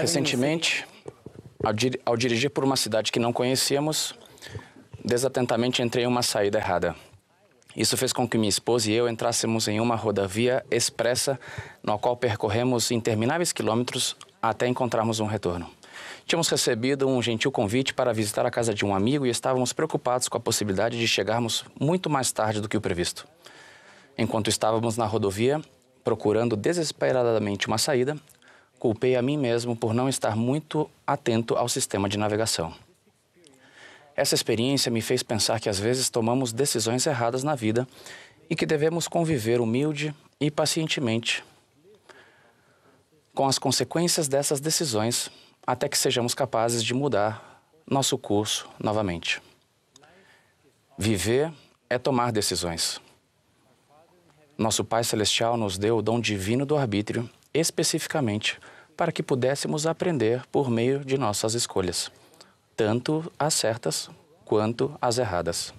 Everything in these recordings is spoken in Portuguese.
Recentemente, ao dirigir por uma cidade que não conhecíamos, desatentamente entrei em uma saída errada. Isso fez com que minha esposa e eu entrássemos em uma rodovia expressa, na qual percorremos intermináveis quilômetros até encontrarmos um retorno. Tínhamos recebido um gentil convite para visitar a casa de um amigo e estávamos preocupados com a possibilidade de chegarmos muito mais tarde do que o previsto. Enquanto estávamos na rodovia, procurando desesperadamente uma saída, culpei a mim mesmo por não estar muito atento ao sistema de navegação. Essa experiência me fez pensar que às vezes tomamos decisões erradas na vida e que devemos conviver humilde e pacientemente com as consequências dessas decisões até que sejamos capazes de mudar nosso curso novamente. Viver é tomar decisões. Nosso Pai Celestial nos deu o dom divino do arbítrio especificamente para que pudéssemos aprender por meio de nossas escolhas, tanto as certas quanto as erradas.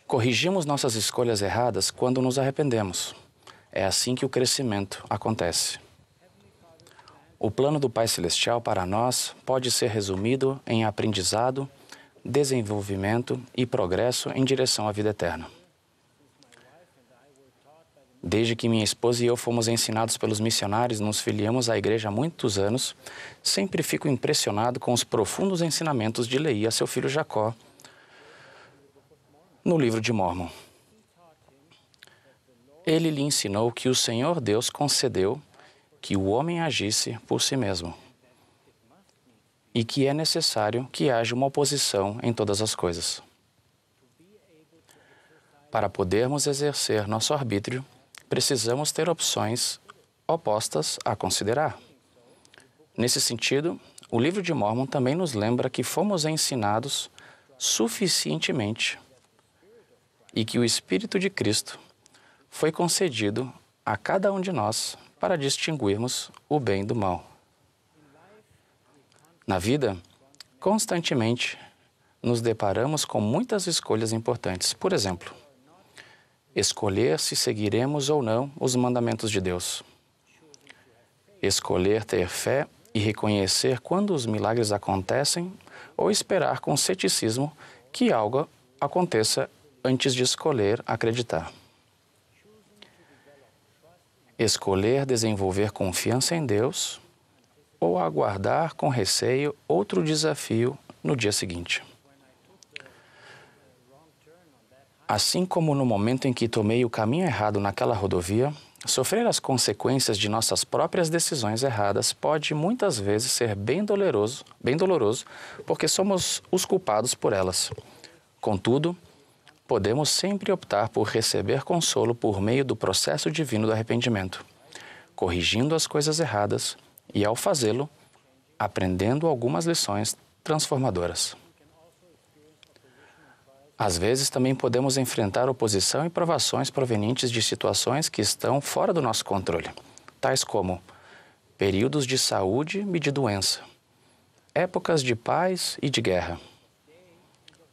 Corrigimos nossas escolhas erradas quando nos arrependemos. É assim que o crescimento acontece. O plano do Pai Celestial para nós pode ser resumido em aprendizado, desenvolvimento e progresso em direção à vida eterna. Desde que minha esposa e eu fomos ensinados pelos missionários e nos filiamos à igreja há muitos anos, sempre fico impressionado com os profundos ensinamentos de Leí a seu filho Jacó no livro de Mórmon. Ele lhe ensinou que o Senhor Deus concedeu que o homem agisse por si mesmo e que é necessário que haja uma oposição em todas as coisas. Para podermos exercer nosso arbítrio, precisamos ter opções opostas a considerar. Nesse sentido, o livro de Mórmon também nos lembra que fomos ensinados suficientemente e que o Espírito de Cristo foi concedido a cada um de nós para distinguirmos o bem do mal. Na vida, constantemente nos deparamos com muitas escolhas importantes. Por exemplo, escolher se seguiremos ou não os mandamentos de Deus. Escolher ter fé e reconhecer quando os milagres acontecem ou esperar com ceticismo que algo aconteça antes de escolher acreditar. Escolher desenvolver confiança em Deus ou aguardar com receio outro desafio no dia seguinte. Assim como no momento em que tomei o caminho errado naquela rodovia, sofrer as consequências de nossas próprias decisões erradas pode muitas vezes ser bem doloroso, porque somos os culpados por elas. Contudo, podemos sempre optar por receber consolo por meio do processo divino do arrependimento, corrigindo as coisas erradas e, ao fazê-lo, aprendendo algumas lições transformadoras. Às vezes, também podemos enfrentar oposição e provações provenientes de situações que estão fora do nosso controle, tais como períodos de saúde e de doença, épocas de paz e de guerra,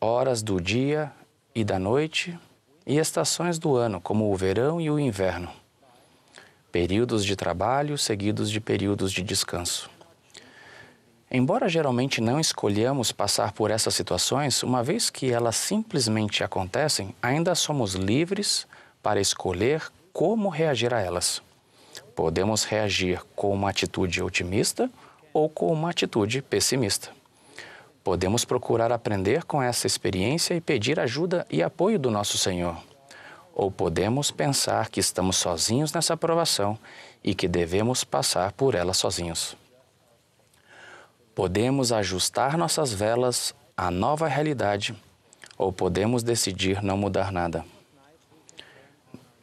horas do dia e da noite e estações do ano, como o verão e o inverno, períodos de trabalho seguidos de períodos de descanso. Embora geralmente não escolhamos passar por essas situações, uma vez que elas simplesmente acontecem, ainda somos livres para escolher como reagir a elas. Podemos reagir com uma atitude otimista ou com uma atitude pessimista. Podemos procurar aprender com essa experiência e pedir ajuda e apoio do nosso Senhor. Ou podemos pensar que estamos sozinhos nessa provação e que devemos passar por ela sozinhos. Podemos ajustar nossas velas à nova realidade ou podemos decidir não mudar nada.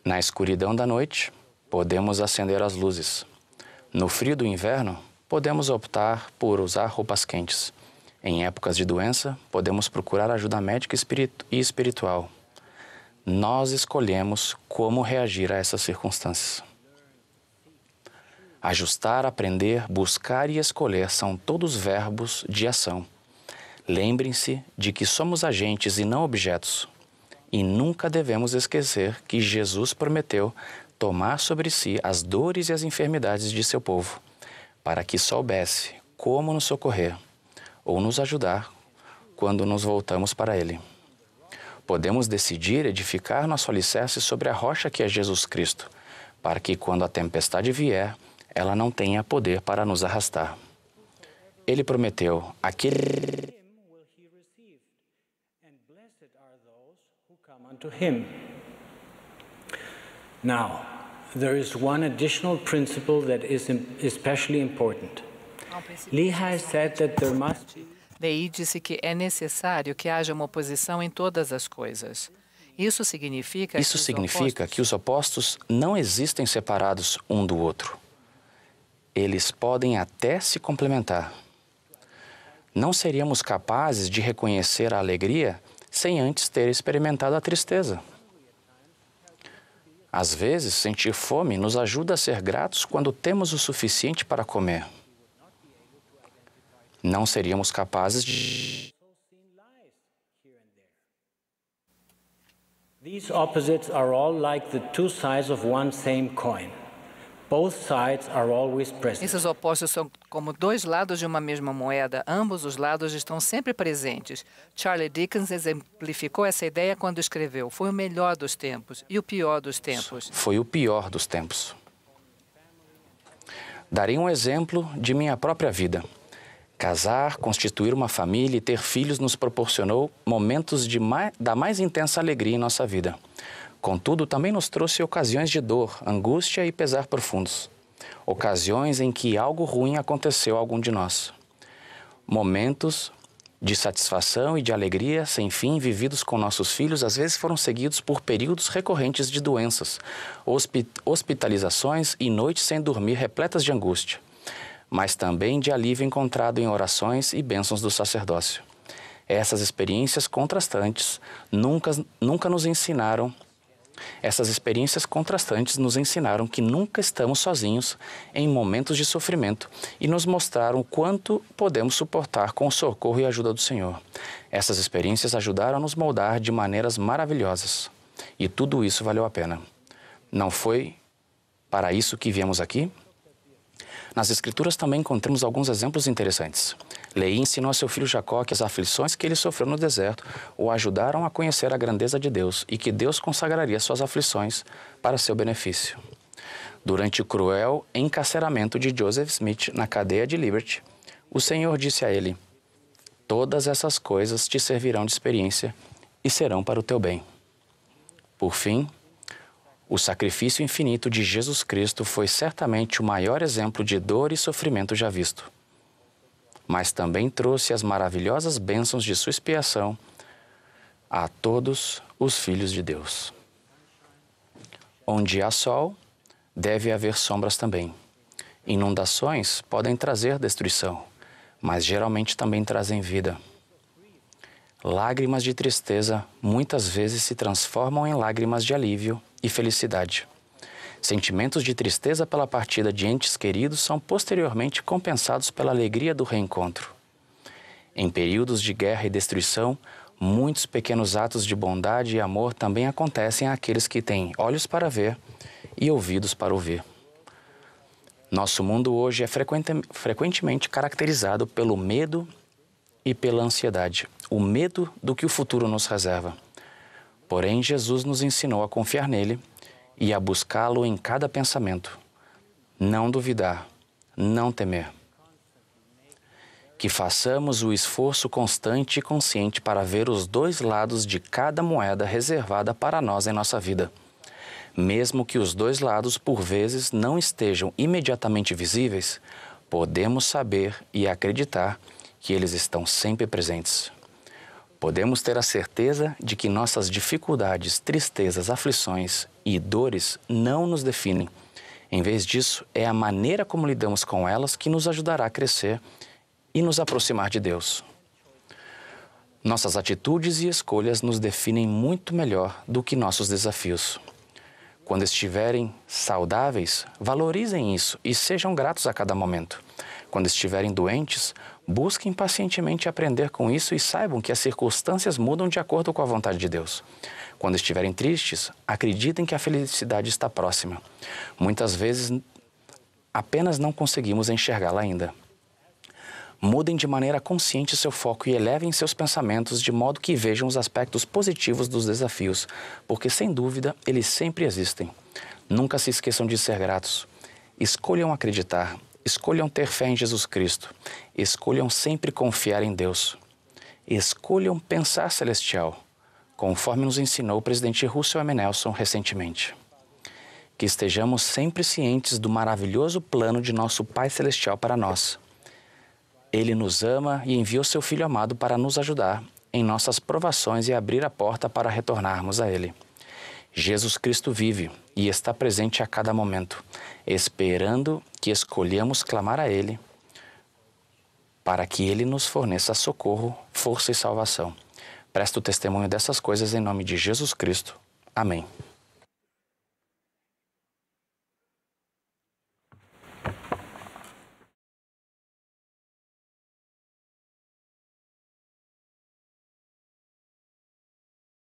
Na escuridão da noite, podemos acender as luzes. No frio do inverno, podemos optar por usar roupas quentes. Em épocas de doença, podemos procurar ajuda médica e espiritual. Nós escolhemos como reagir a essas circunstâncias. Ajustar, aprender, buscar e escolher são todos verbos de ação. Lembrem-se de que somos agentes e não objetos. E nunca devemos esquecer que Jesus prometeu tomar sobre si as dores e as enfermidades de seu povo, para que soubesse como nos socorrer ou nos ajudar quando nos voltamos para Ele. Podemos decidir edificar nosso alicerce sobre a rocha que é Jesus Cristo, para que quando a tempestade vier, ela não tenha poder para nos arrastar. Ele prometeu, aquele unto him. Now, there is one additional principle that is especially important. Lee has said that there must be. Lei disse que é necessário que haja uma oposição em todas as coisas. Isso significa que os opostos não existem separados um do outro. Eles podem até se complementar. Não seríamos capazes de reconhecer a alegria sem antes ter experimentado a tristeza. Às vezes, sentir fome nos ajuda a ser gratos quando temos o suficiente para comer. Não seríamos capazes de... These opposites are all like the two sides of one same coin. Both sides are always present. Esses opostos são como dois lados de uma mesma moeda. Ambos os lados estão sempre presentes. Charles Dickens exemplificou essa ideia quando escreveu: foi o melhor dos tempos e o pior dos tempos. Foi o pior dos tempos. Darei um exemplo de minha própria vida. Casar, constituir uma família e ter filhos nos proporcionou momentos da mais intensa alegria em nossa vida. Contudo, também nos trouxe ocasiões de dor, angústia e pesar profundos. Ocasiões em que algo ruim aconteceu a algum de nós. Momentos de satisfação e de alegria sem fim vividos com nossos filhos às vezes foram seguidos por períodos recorrentes de doenças, hospitalizações e noites sem dormir repletas de angústia, mas também de alívio encontrado em orações e bênçãos do sacerdócio. Essas experiências contrastantes nos ensinaram que nunca estamos sozinhos em momentos de sofrimento e nos mostraram o quanto podemos suportar com o socorro e ajuda do Senhor. Essas experiências ajudaram a nos moldar de maneiras maravilhosas. E tudo isso valeu a pena. Não foi para isso que viemos aqui? Nas Escrituras também encontramos alguns exemplos interessantes. Leí ensinou a seu filho Jacó que as aflições que ele sofreu no deserto o ajudaram a conhecer a grandeza de Deus e que Deus consagraria suas aflições para seu benefício. Durante o cruel encarceramento de Joseph Smith na cadeia de Liberty, o Senhor disse a ele: todas essas coisas te servirão de experiência e serão para o teu bem. Por fim, o sacrifício infinito de Jesus Cristo foi certamente o maior exemplo de dor e sofrimento já visto, mas também trouxe as maravilhosas bênçãos de sua expiação a todos os filhos de Deus. Onde há sol, deve haver sombras também. Inundações podem trazer destruição, mas geralmente também trazem vida. Lágrimas de tristeza muitas vezes se transformam em lágrimas de alívio e felicidade. Sentimentos de tristeza pela partida de entes queridos são posteriormente compensados pela alegria do reencontro. Em períodos de guerra e destruição, muitos pequenos atos de bondade e amor também acontecem àqueles que têm olhos para ver e ouvidos para ouvir. Nosso mundo hoje é frequentemente caracterizado pelo medo e pela ansiedade, o medo do que o futuro nos reserva. Porém, Jesus nos ensinou a confiar nele e a buscá-lo em cada pensamento. Não duvidar, não temer. Que façamos o esforço constante e consciente para ver os dois lados de cada moeda reservada para nós em nossa vida. Mesmo que os dois lados, por vezes, não estejam imediatamente visíveis, podemos saber e acreditar que eles estão sempre presentes. Podemos ter a certeza de que nossas dificuldades, tristezas, aflições e dores não nos definem. Em vez disso, é a maneira como lidamos com elas que nos ajudará a crescer e nos aproximar de Deus. Nossas atitudes e escolhas nos definem muito melhor do que nossos desafios. Quando estiverem saudáveis, valorizem isso e sejam gratos a cada momento. Quando estiverem doentes, busquem pacientemente aprender com isso e saibam que as circunstâncias mudam de acordo com a vontade de Deus. Quando estiverem tristes, acreditem que a felicidade está próxima. Muitas vezes, apenas não conseguimos enxergá-la ainda. Mudem de maneira consciente seu foco e elevem seus pensamentos de modo que vejam os aspectos positivos dos desafios, porque, sem dúvida, eles sempre existem. Nunca se esqueçam de ser gratos. Escolham acreditar. Escolham ter fé em Jesus Cristo. Escolham sempre confiar em Deus. Escolham pensar celestial, conforme nos ensinou o presidente Russell M. Nelson recentemente. Que estejamos sempre cientes do maravilhoso plano de nosso Pai Celestial para nós. Ele nos ama e enviou seu Filho amado para nos ajudar em nossas provações e abrir a porta para retornarmos a Ele. Jesus Cristo vive e está presente a cada momento, esperando que escolhamos clamar a Ele para que Ele nos forneça socorro, força e salvação. Presto testemunho dessas coisas em nome de Jesus Cristo. Amém.